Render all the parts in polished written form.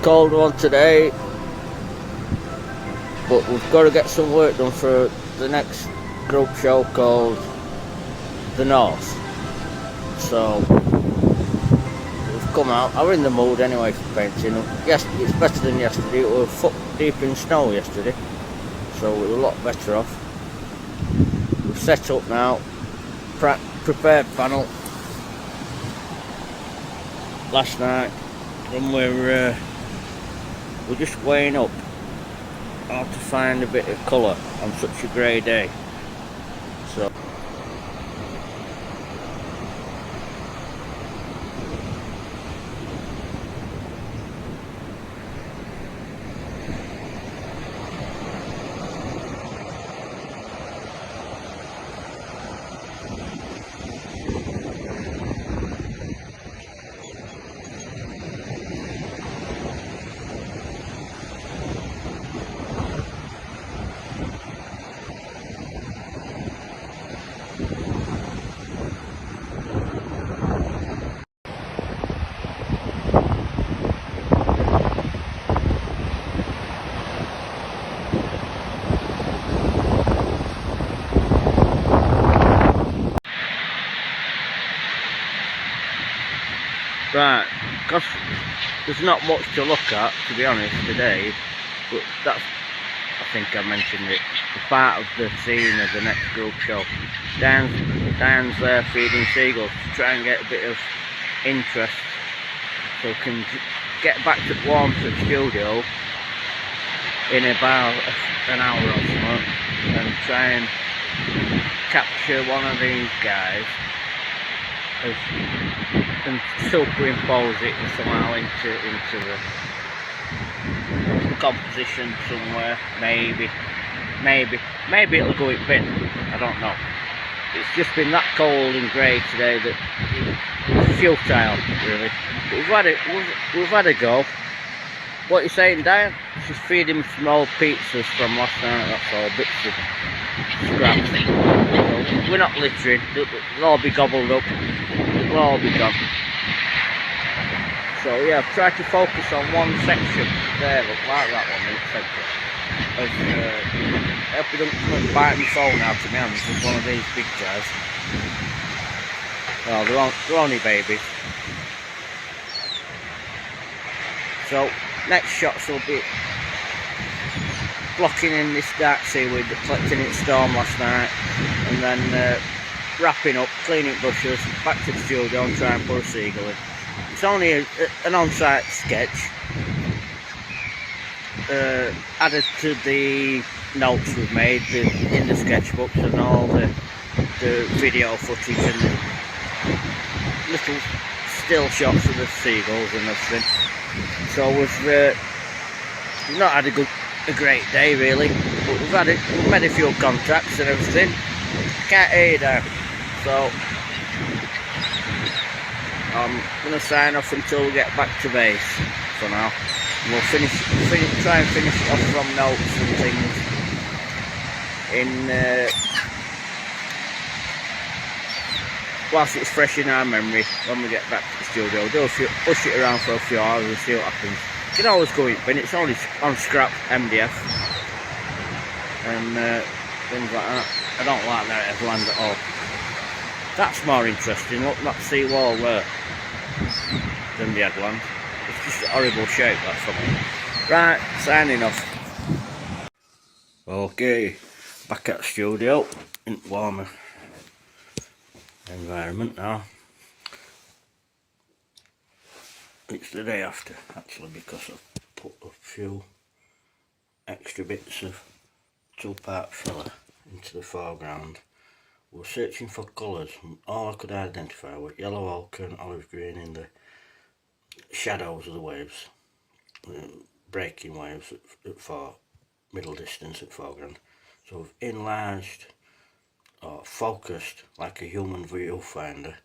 cold one today, but we've got to get some work done for the next group show called The North. So we've come out. I was in the mood anyway for painting. Yes, it's better than yesterday. It was foot deep in snow yesterday, so we're a lot better off. We've set up now, prepared panel last night, and we're just weighing up how to find a bit of colour on such a grey day. So right, because there's not much to look at, to be honest, today, but that's, I think I mentioned it, the part of the scene of the next group show. Dan's there feeding seagulls to try and get a bit of interest, so we can get back to warm to the studio in about an hour or so, and try and capture one of these guys and superimpose it somehow into the composition somewhere. Maybe it'll go in bin. I don't know. It's just been that cold and grey today that it's futile, really. But we've had a go. What are you saying, Diane? She's feeding some old pizzas from last night. That's all, bits of scraps. So we're not littering. They'll all be gobbled up. They'll all be gone. So yeah, I've tried to focus on one section there, look like that one in the centre. I hope you don't come and bite my phone out to me hands with one of these big guys. Well, they're only babies. So next shots will be blocking in this dark seaweed that collected in its storm last night, and then wrapping up, cleaning brushes, back to the studio and try and put a seagull in. It's only an on-site sketch, added to the notes we've made in the sketchbooks and all the video footage and the little still shots of the seagulls and everything. So we've not had a great day really, but we've made a few contacts and everything. Can't hear you there, so I'm going to sign off until we get back to base for now. And we'll try and finish it off from notes and things whilst it's fresh in our memory when we get back to the studio. We'll push it around for a few hours and see what happens. You can always go in, but it's only on scrap MDF and things like that. I don't like that headland at all. That's more interesting, look, that sea wall there, than the headland. It's just a horrible shape, that's for me. Right, signing off. Okay, back at the studio, in warmer environment now. It's the day after, actually, because I've put a few extra bits of two-part filler into the foreground. We're searching for colours, and all I could identify were yellow ochre and olive green in the shadows of the waves, breaking waves at middle distance at foreground. So we've enlarged or focused like a human viewfinder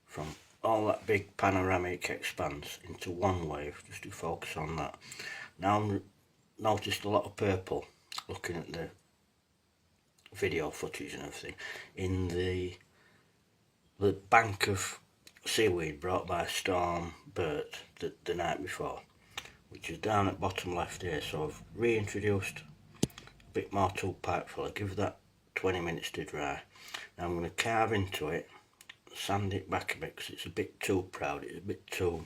from all that big panoramic expanse into one wave, just to focus on that. Now I've noticed a lot of purple looking at the video footage and everything in the bank of seaweed brought by Storm Bert the night before. which is down at bottom left here. So I've reintroduced a bit more tool pipe filler, give that 20 minutes to dry. Now I'm going to carve into it, sand it back a bit because it's a bit too proud, it's a bit too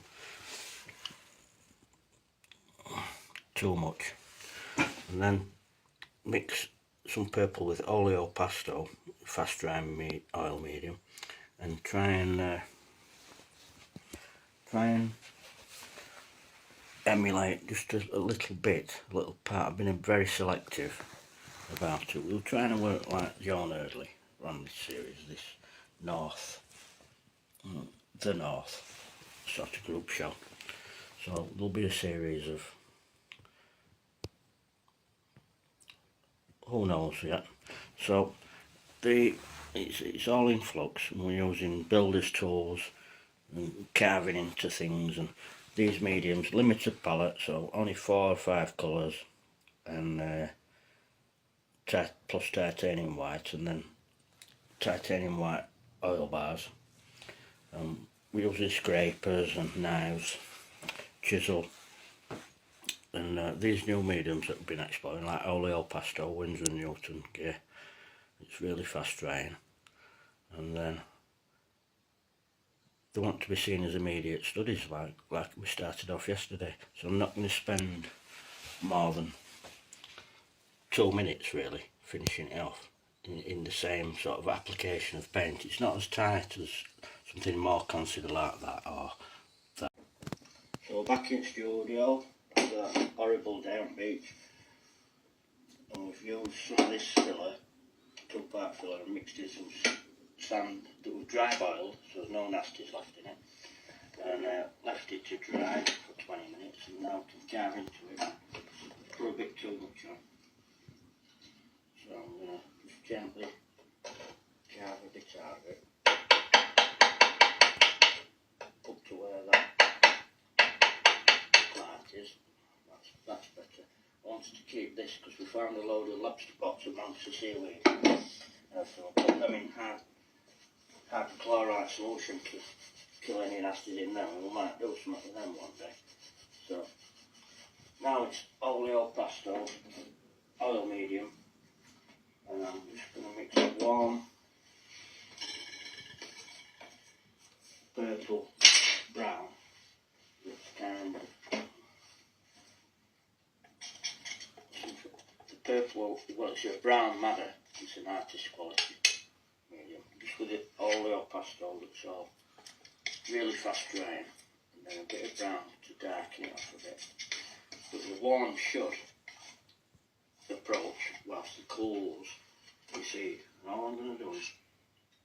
much. And then mix some purple with oleo pasto, fast drying oil medium, and try and emulate just a little bit, a little part. I've been very selective about it. We're trying to work like John Eardley ran this series, this the North sort of group show. So there'll be a series of, who knows yet. So it's all in flux, and we're using builder's tools and carving into things, and these mediums, limited palette, so only 4 or 5 colours, and plus titanium white, and then titanium white oil bars. We're using scrapers and knives, chisel, and these new mediums that we've been exploring, like oleo pasto, Winsor & Newton gear. It's really fast drying, and then they want to be seen as immediate studies, like we started off yesterday. So I'm not going to spend more than 2 minutes really finishing it off in the same sort of application of paint. It's not as tight as something more considered like that or that. So back in studio, that horrible damp beach, and we've used some of this filler, 2-part filler, and mixed in some sand that was dry boiled, so there's no nasties left in it, and left it to dry for 20 minutes, and now I can carve into it. Put a bit too much on, so I'm going to just gently carve a bit out of it up to where that part is. That's better. I wanted to keep this because we found a load of lobster pots amongst the seaweed, so I'll put them in hypochlorite solution to kill any nasties in them, and we might do something with them one day. So now it's oleo pasto, oil medium, and I'm just going to mix a warm purple brown with kind of the purple, well, it's a brown madder, it's an artist quality medium, just with the oleo pasto that's all really fast drying, and then a bit of brown to darken it off a bit. But the warm should approach whilst it cools, you see, and all I'm going to do is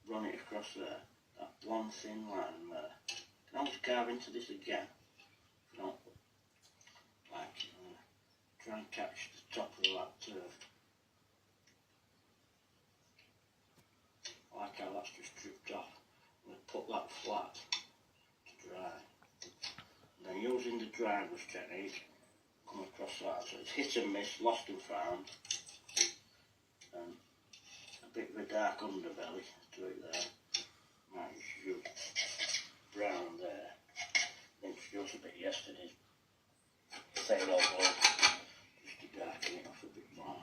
run it across there, that one thin line there. You can always carve into this again if you don't like it. I'm going to try and catch the top of that turf. I like how that's just dripped off. I'm going to put that flat to dry. And then using the dry brush technique, come across that. So it's hit and miss, lost and found. And a bit of a dark underbelly to it there. Might use brown there. Introduce a bit yesterday's sail over just to darken it off a bit more.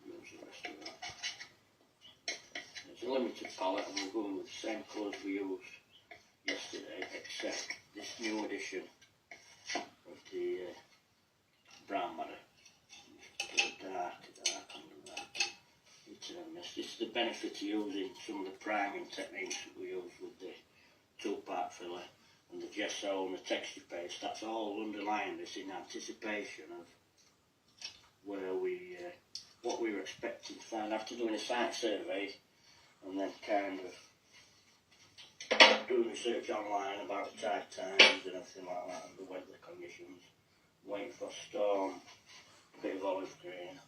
Use the rest of that. It's a limited palette, and we're going with the same colours we used yesterday, except this new edition of the brown madder. Just put a dark under that. This is the benefit of using some of the priming techniques that we use with the 2-part filler and the gesso and the texture paste. That's all underlying this in anticipation of where what we were expecting to find after doing a site survey, and then kind of doing research online about the tide times and everything like that, and the weather conditions, waiting for a storm, a bit of olive green.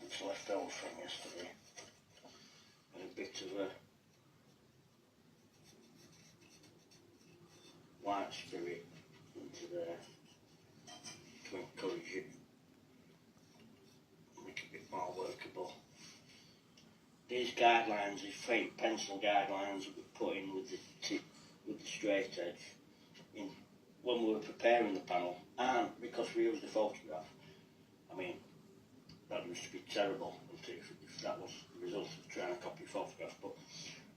It's left over from yesterday, and a bit of a white spirit into there to encourage it, make it a bit more workable. These guidelines, these faint pencil guidelines that we put in with the straight edge, when we were preparing the panel, and because we used the photograph, I mean, that used to be terrible if that was the result of trying to copy photographs. But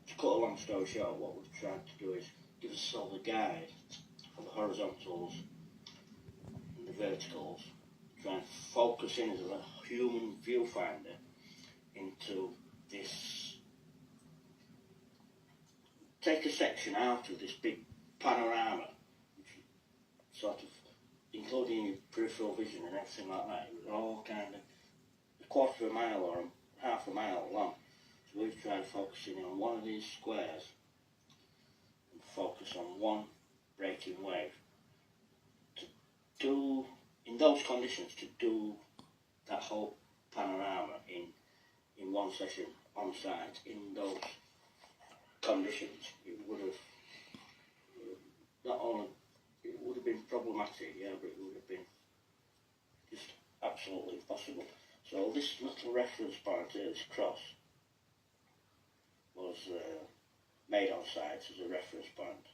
to cut a long story short, what we've tried to do is give us all the guide for the horizontals and the verticals, try and focus in as a human viewfinder into this, take a section out of this big panorama, which sort of, including your peripheral vision and everything like that, it was all kind of a quarter of a mile or half a mile long. So we've tried focusing on one of these squares and focus on one breaking wave. To do, in those conditions, to do that whole panorama in one session on site, in those conditions, it would have not only, it would have been problematic, yeah, but it would have been just absolutely impossible. So this little reference point here, this cross, was made on site as a reference point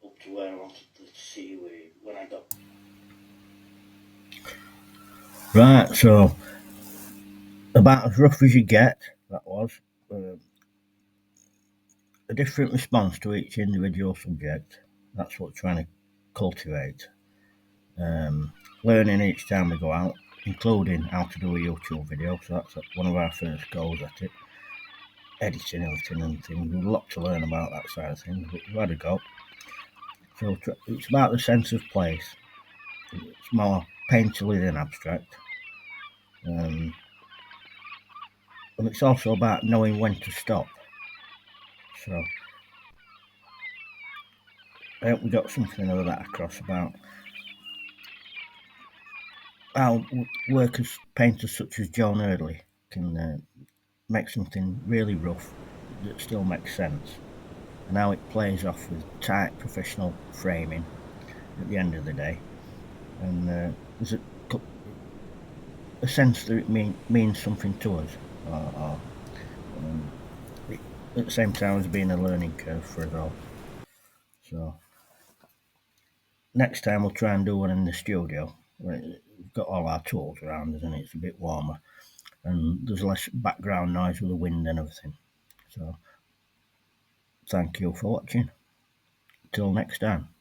up to where I wanted to see when I got. Right, so about as rough as you get, that was. A different response to each individual subject. That's what we're trying to cultivate. Learning each time we go out, including how to do a YouTube video, so that's one of our first goals at it. Editing everything and things. We've a lot to learn about that side of things, but we've had a go. So it's about the sense of place. It's more painterly than abstract. And it's also about knowing when to stop. So I hope we got something of that across about how workers, painters such as Joan Eardley can make something really rough that still makes sense, and how it plays off with tight professional framing at the end of the day. And there's a sense that it means something to us, at the same time as being a learning curve for us all. So next time we'll try and do one in the studio. We've got all our tools around us and it's a bit warmer and there's less background noise with the wind and everything. So thank you for watching. Till next time.